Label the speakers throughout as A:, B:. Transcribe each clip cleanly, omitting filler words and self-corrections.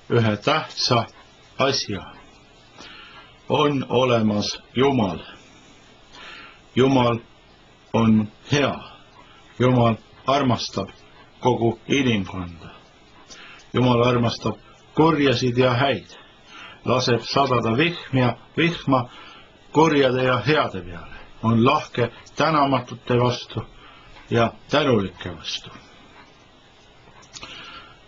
A: ühe tähtsa asja. On olemas Jumal. Jumal on hea. Jumal armastab kogu inimkonda. Jumal armastab kurjasid ja häid. Laseb sadada vihma kurjade ja heade peale. On lahke tänamatute vastu ja tänulike vastu.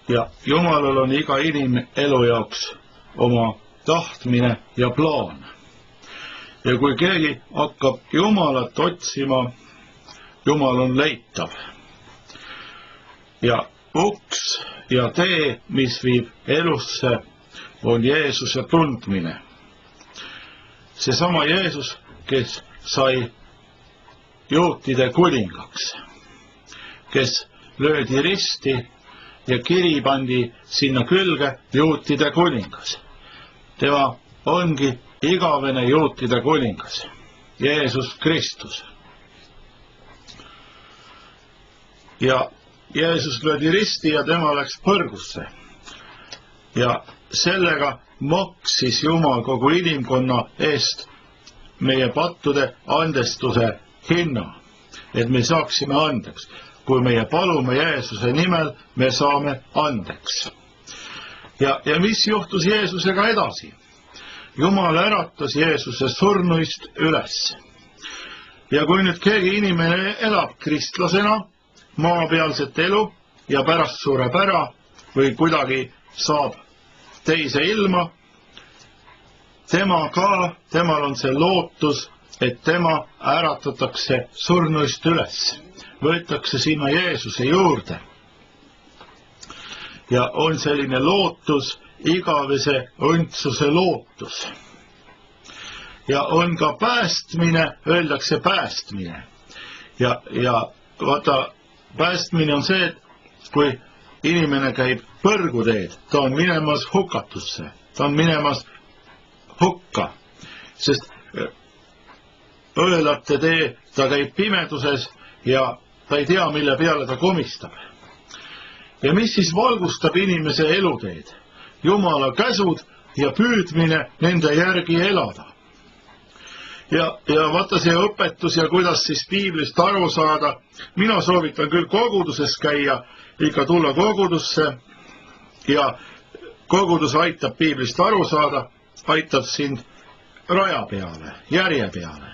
A: Ja Jumalal on iga inimelu jaoks oma tahtmine ja plaan. Ja kui keegi hakkab Jumalat otsima, Jumal on leitav. Ja uks ja tee, mis viib elusse, on Jeesuse tundmine. Seesama Jeesus, kes sai juutide kuningaks, kes löödi risti ja kiri pandi sinna külge juutide kuningas. Tema ongi igavene juutide kuningas, Jeesus Kristus. Ja Jeesus löödi risti ja tema läks põrgusse. Ja sellega maksis Jumal kogu inimkonna eest meie pattude andestuse hinna, et me saaksime andeks. Kui meie palume Jeesuse nimel, me saame andeks. Ja mis juhtus Jeesusega edasi? Jumal äratas Jeesuse surnuist üles. Ja kui nüüd keegi inimene elab kristlasena, maapealset elu ja pärast sureb ära või kuidagi saab teise ilma, temal on see lootus, et tema äratatakse surnuist üles. Võetakse sinna Jeesuse juurde. Ja on selline lootus, igavese õndsuse lootus. Ja on ka päästmine, öeldakse päästmine. Ja vaata, päästmine on see, et kui inimene käib põrguteed, ta on minemas hukatusse, ta on minemas hukka, sest õelate tee, ta käib pimeduses ja ta ei tea, mille peale ta komistab. Ja mis siis valgustab inimese eluteed? Jumala käsud ja püüdmine nende järgi elada. Ja vaata see õpetus ja kuidas siis piiblist aru saada. Mina soovitan küll koguduses käia, ikka tulla kogudusse ja kogudus aitab piiblist aru saada, aitab sind raja peale, järje peale.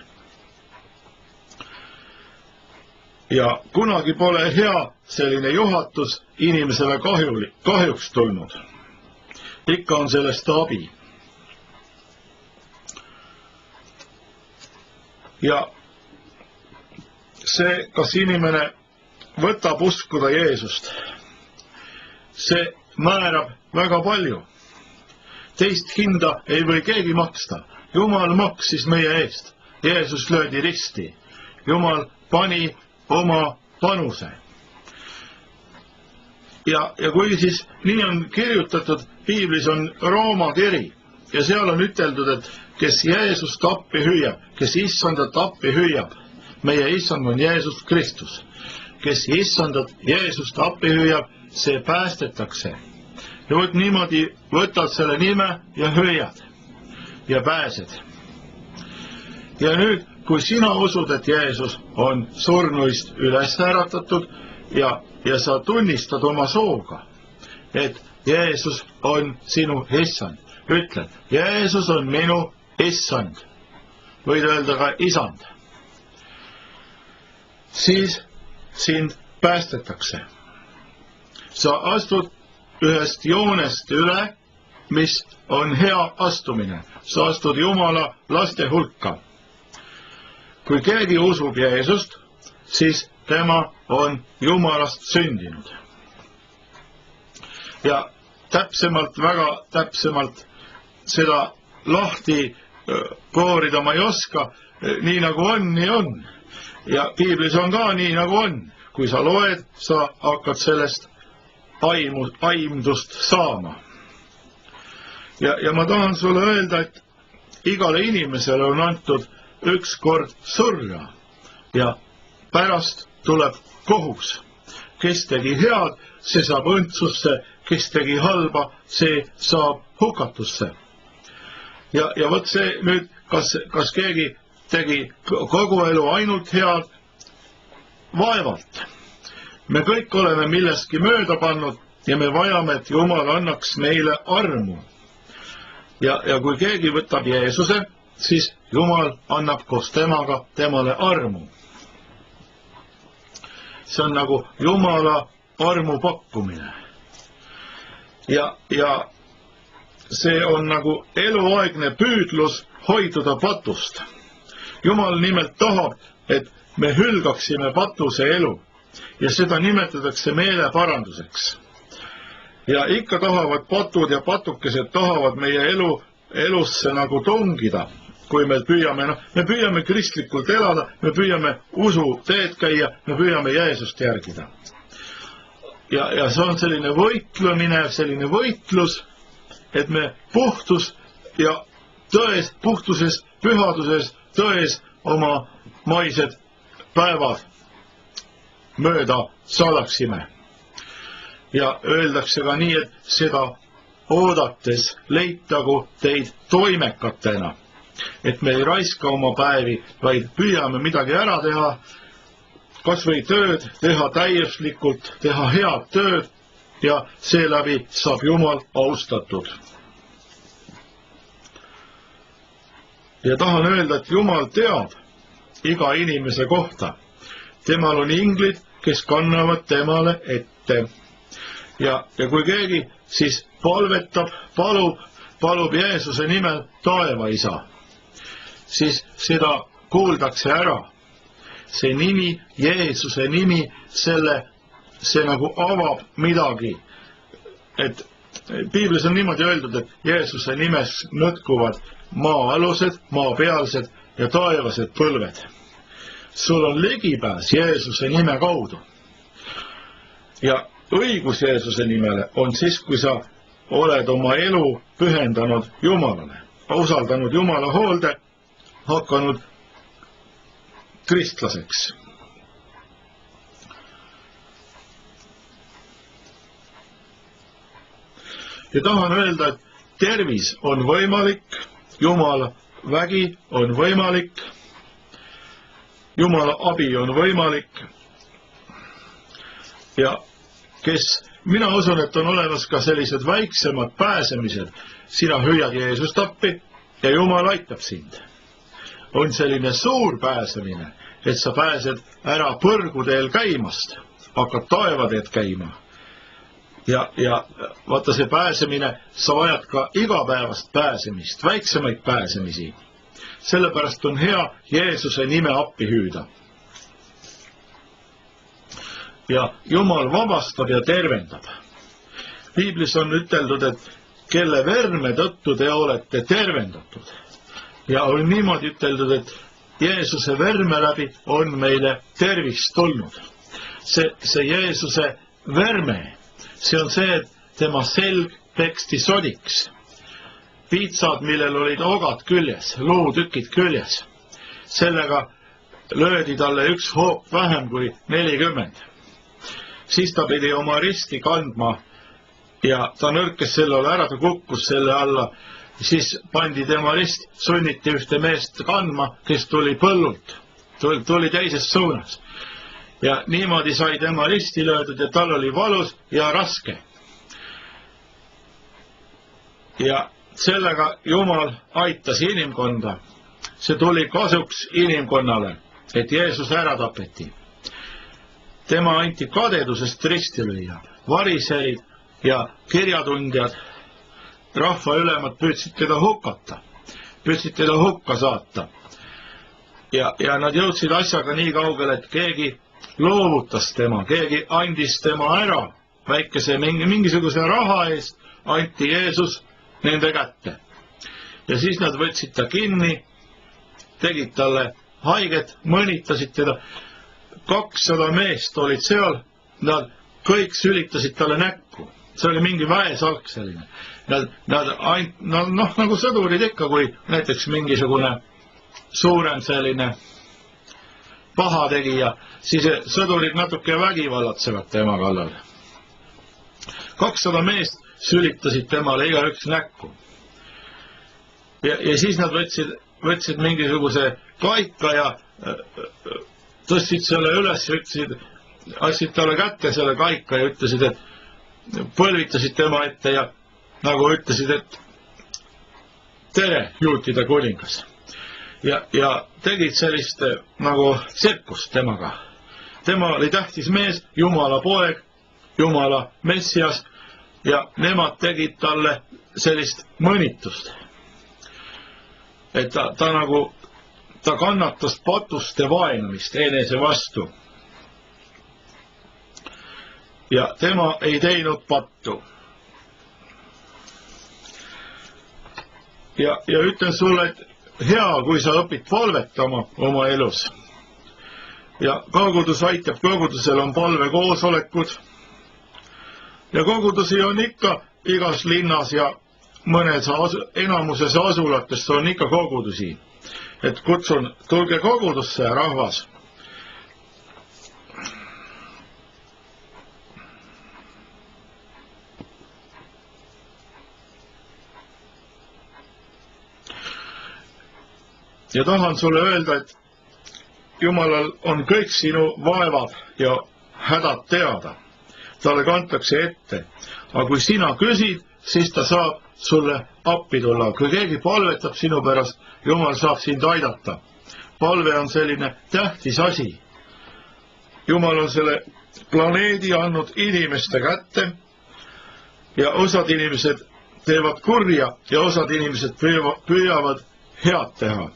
A: Ja kunagi pole hea selline juhatus inimesele kahjuks tulnud. Ikka on sellest abi. Ja see, kas inimene võtab uskuda Jeesust, see määrab väga palju. Teist hinda ei või keegi maksta. Jumal maksis meie eest. Jeesus löödi risti. Jumal pani oma panuse. Ja kui siis nii on kirjutatud, piiblis on Rooma kiri ja seal on üteldud, et kes Jeesust appi hüüab, kes issandat appi hüüab, meie issand on Jeesus Kristus. Kes issandat Jeesust appi hüüab, see päästetakse. Ja võt niimoodi võtad selle nime ja hüüad ja pääsed. Ja nüüd, kui sina usud, et Jeesus on surnuist üles äratatud ja sa tunnistad oma sooga, et Jeesus on sinu issand, ütled, Jeesus on minu issand, võid öelda ka isand, siis sind päästetakse. Sa astud ühest joonest üle, mis on hea astumine. Sa astud Jumala laste hulka. Kui keegi usub Jeesust, siis tema on Jumalast sündinud. Ja väga täpsemalt seda lahti koorida ma ei oska, nii nagu on, nii on. Ja piiblis on ka nii nagu on. Kui sa loed, sa hakkad sellest aimdust saama. Ja ma tahan sulle öelda, et igale inimesele on antud üks kord surra ja pärast tuleb kohus. Kes tegi head, see saab õndsusse kes tegi halba, see saab hukatusse. Ja võt see nüüd, kas keegi tegi kogu elu ainult head? Vaevalt. Me kõik oleme millestki mööda pannud ja me vajame, et Jumal annaks meile armu. Ja kui keegi võtab Jeesuse, siis Jumal annab koos temaga temale armu. See on nagu Jumala armu pakkumine. Ja see on nagu eluaegne püüdlus hoiduda patust. Jumal nimelt tahab, et me hülgaksime patuse elu ja seda nimetatakse meeleparanduseks. Ja ikka tahavad patud ja patukesed tahavad meie elusse nagu tungida, kui me püüame kristlikult elada, me püüame usu teed käia, me püüame Jeesust järgida. Ja see on selline võitlemine, selline võitlus, et me puhtus ja tões, puhtuses, pühaduses, tões oma maised päevad mööda saadaksime. Ja öeldakse ka nii, et seda oodates leitagu teid toimekatena. Et me ei raiska oma päevi, vaid püüame midagi ära teha, kas või tööd, teha täiuslikult, teha head tööd ja seeläbi saab Jumal austatud. Ja tahan öelda, et Jumal teab iga inimese kohta. Temal on inglid, kes kannavad temale ette. Ja kui keegi siis palvetab, palub Jeesuse nimel taevaisa, siis seda kuuldakse ära. See nimi, Jeesuse nimi, see nagu avab midagi. Et Piiblis on niimoodi öeldud, et Jeesuse nimes nõtkuvad maa-alused, maa-pealsed ja taevased põlved. Sul on ligipääs Jeesuse nime kaudu. Ja õigus Jeesuse nimele on siis, kui sa oled oma elu pühendanud Jumalale, usaldanud Jumala hoolde, hakanud kristlaseks. Ja tahan öelda, et tervis on võimalik, Jumala vägi on võimalik, Jumala abi on võimalik. Ja mina usun, et on olemas ka sellised väiksemad pääsemised. Sina hüüad Jeesust appi ja Jumal aitab sind. On selline suur pääsemine, et sa pääsed ära põrguteel käimast, hakkad taevateed käima. Ja vaata see pääsemine, sa vajad ka igapäevast pääsemist, väiksemaid pääsemisi. Sellepärast on hea Jeesuse nime appi hüüda. Ja Jumal vabastab ja tervendab. Piiblis on üteldud, et kelle verme tõttu te olete tervendatud. Ja on niimoodi üteldud, et Jeesuse verme läbi on meile tervist tulnud. See Jeesuse verme, see on see, et tema selg peksti sodiks. Piitsad, millel olid ogad küljes, luutükid küljes. Sellega löödi talle üks hoop vähem kui 40. Siis ta pidi oma risti kandma ja ta nõrkes selle ära, ta kukkus selle alla. Siis pandi tema rist, sunniti ühte meest kandma, kes tuli põllult, tuli teises suunas. Ja niimoodi sai tema risti löödud ja tal oli valus ja raske. Ja sellega Jumal aitas inimkonda. See tuli kasuks inimkonnale, et Jeesus ära tapeti. Tema anti kadedusest risti lüüa. Variserid ja kirjatundjad, rahvaülemad püüdsid teda hukata, püüdsid teda hukka saata. Ja nad jõudsid asjaga nii kaugele, et keegi loovutas tema, keegi andis tema ära. Väikese mingisuguse raha eest anti Jeesus nende kätte. Ja siis nad võtsid ta kinni, tegid talle haiget, mõnitasid teda. 200 meest olid seal, nad kõik sülitasid talle näkku. See oli mingi väesalk selline. Nagu sõdurid ikka, kui näiteks mingisugune suurem selline pahategija, siis sõdurid natuke vägivallatsevad tema kallal. 200 meest sülitasid temale igaüks näkku. Ja siis nad võtsid mingisuguse kaika ja tõstsid selle üles ja andsid talle kätte selle kaika ja ütlesid, et põlvitasid tema ette ja nagu ütlesid, et tere, juutide kuningas. Ja tegid sellist nagu tsirkust temaga. Tema oli tähtis mees, Jumala poeg, Jumala messias ja nemad tegid talle sellist mõnitust. Et ta kannatas patuste vaenamist enese vastu. Ja tema ei teinud pattu. Ja ütlen sulle, et hea, kui sa õpid palvetama oma elus. Ja kogudus aitab, kogudusel on palvekoosolekud. Ja kogudusi on ikka igas linnas ja mõnes enamuses asulatest on ikka kogudusi. Et kutsun, tulge kogudusse, rahvas. Ja tahan sulle öelda, et Jumalal on kõik sinu vaevad ja hädad teada. Talle kantakse ette. Aga kui sina küsid, siis ta saab sulle appi tulla. Kui keegi palvetab sinu pärast, Jumal saab sind aidata. Palve on selline tähtis asi. Jumal on selle planeedi andnud inimeste kätte ja osad inimesed teevad kurja ja osad inimesed püüavad head teha.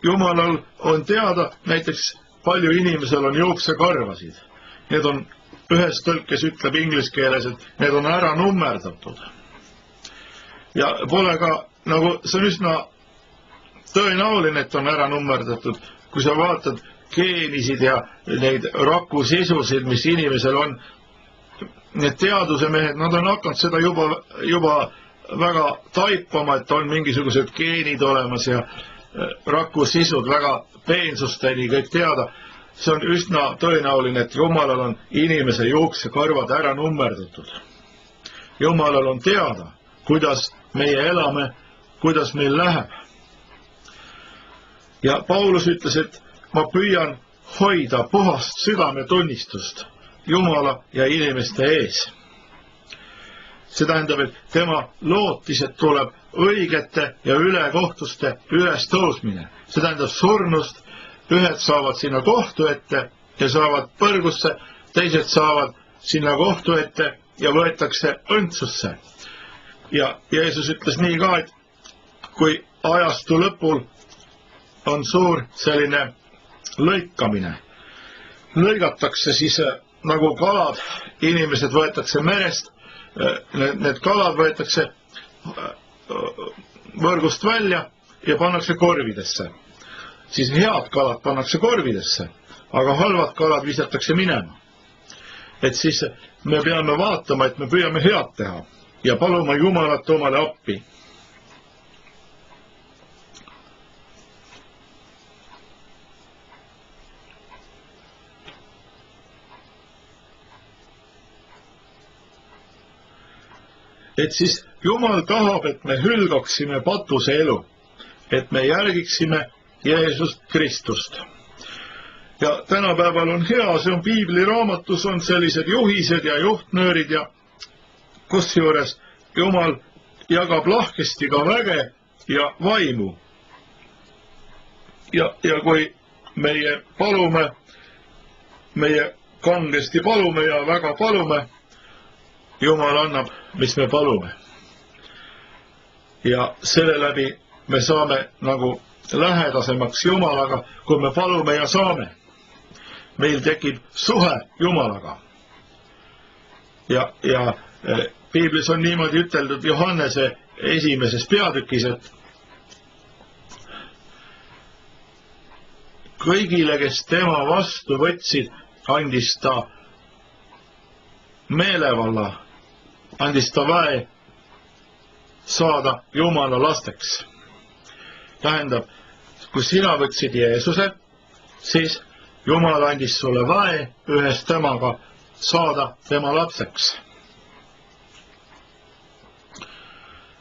A: Jumalal on teada, näiteks palju inimesel on juuksekarvasid. Need on, ühes tõlkes ütleb inglise keeles, et need on ära nummerdatud. Ja pole ka, nagu see on üsna tõenäoline, et on ära nummerdatud. Kui sa vaatad geenisid ja neid rakusisusid, mis inimesel on, need teaduse mehed, nad on hakanud seda juba väga taipama, et on mingisugused geenid olemas ja rakusisud väga peensusteni kõik teada. See on üsna tõenäoline, et Jumalal on inimese juuksekarvad ära nummerdatud. Jumalal on teada, kuidas meie elame, kuidas meil läheb. Ja Paulus ütles, et ma püüan hoida puhast südametunnistust Jumala ja inimeste ees. See tähendab, et tema lootis, et tuleb õigete ja ülekohtuste ülestõusmine. See tähendab surnust, ühed saavad sinna kohtu ette ja saavad põrgusse, teised saavad sinna kohtu ette ja võetakse õndsusse. Ja Jeesus ütles nii ka, et kui ajastu lõpul on suur selline lõikamine, lõigatakse siis nagu kalad, inimesed võetakse merest, need kalad võetakse võrgust välja ja pannakse korvidesse. Siis head kalad pannakse korvidesse, aga halvad kalad visatakse minema. Et siis me peame vaatama, et me püüame head teha ja paluma Jumalat omale appi. Et siis Jumal tahab, et me hülgaksime patuse elu, et me järgiksime Jeesust Kristust. Ja tänapäeval on hea, see on piibliraamatus, on sellised juhised ja juhtnöörid ja kusjuures Jumal jagab lahkesti ka väge ja vaimu. Ja kui meie palume, meie kangesti palume ja väga palume, Jumal annab, mis me palume. Ja selle läbi me saame nagu lähedasemaks Jumalaga, kui me palume ja saame. Meil tekib suhe Jumalaga. Ja piiblis on niimoodi üteldud Johannese 1. peatükis, et kõigile, kes tema vastu võtsid, andis ta meelevalla, andis ta väe saada Jumala lasteks. Tähendab, kui sina võtsid Jeesuse, siis Jumal andis sulle vae ühes temaga saada tema lapseks.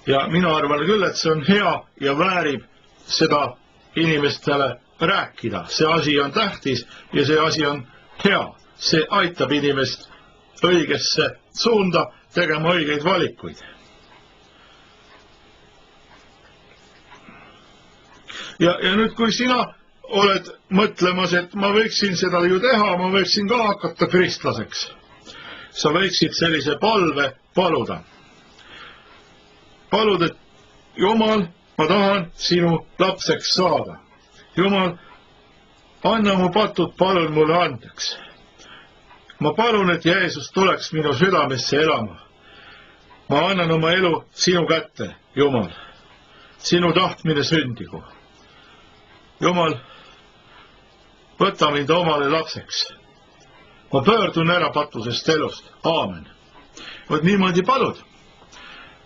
A: Ja mina arvan küll, et see on hea ja väärib seda inimestele rääkida. See asi on tähtis ja see asi on hea. See aitab inimest õigesse suunda tegema õigeid valikuid. Ja nüüd, kui sina oled mõtlemas, et ma võiksin seda ju teha, ma võiksin ka hakata kristlaseks, sa võiksid sellise palve paluda. Palud, et Jumal, ma tahan sinu lapseks saada. Jumal, anna mu patud, palun mulle andeks. Ma palun, et Jeesus tuleks minu südamesse elama. Ma annan oma elu sinu kätte, Jumal. Sinu tahtmine sündigu. Jumal, võta mind omale lapseks. Ma pöördun ära patusest elust. Aamen. Vot niimoodi palud.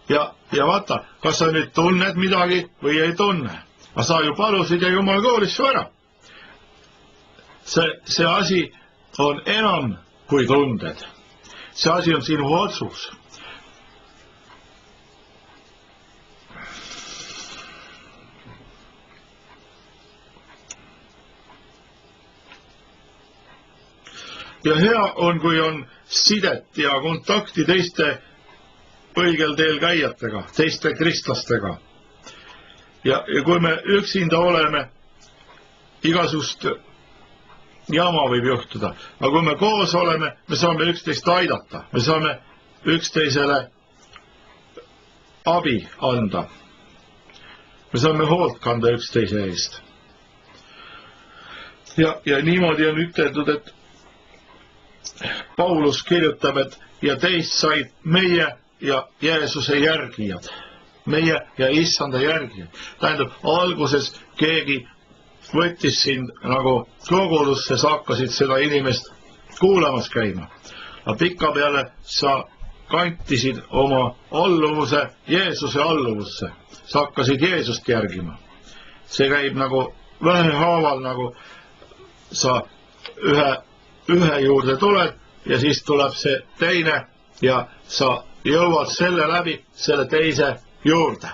A: Ja vaata, kas sa nüüd tunned midagi või ei tunne. Aga sa ju palusid ja Jumal koolis su ära. See asi on enam kui tunded. See asi on sinu otsus. Ja hea on, kui on sidet ja kontakti teiste õigel teel käijatega, teiste kristlastega. Ja kui me üksinda oleme, igasugust jama võib juhtuda. Aga kui me koos oleme, me saame üksteist aidata. Me saame üksteisele abi anda. Me saame hoolt kanda üksteise eest. Ja niimoodi on üteldud, et Paulus kirjutab, et ja teist said meie ja Jeesuse järgijad. Meie ja issanda järgijad. Tähendab, alguses keegi võttis sind nagu kogulusse, sa hakkasid seda inimest kuulamas käima. Aga pika peale sa kantisid oma alluvuse Jeesuse alluvusse. Sa hakkasid Jeesust järgima. See käib nagu vähehaaval, nagu sa ühe juurde tuled ja siis tuleb see teine ja sa jõuad selle läbi selle teise juurde.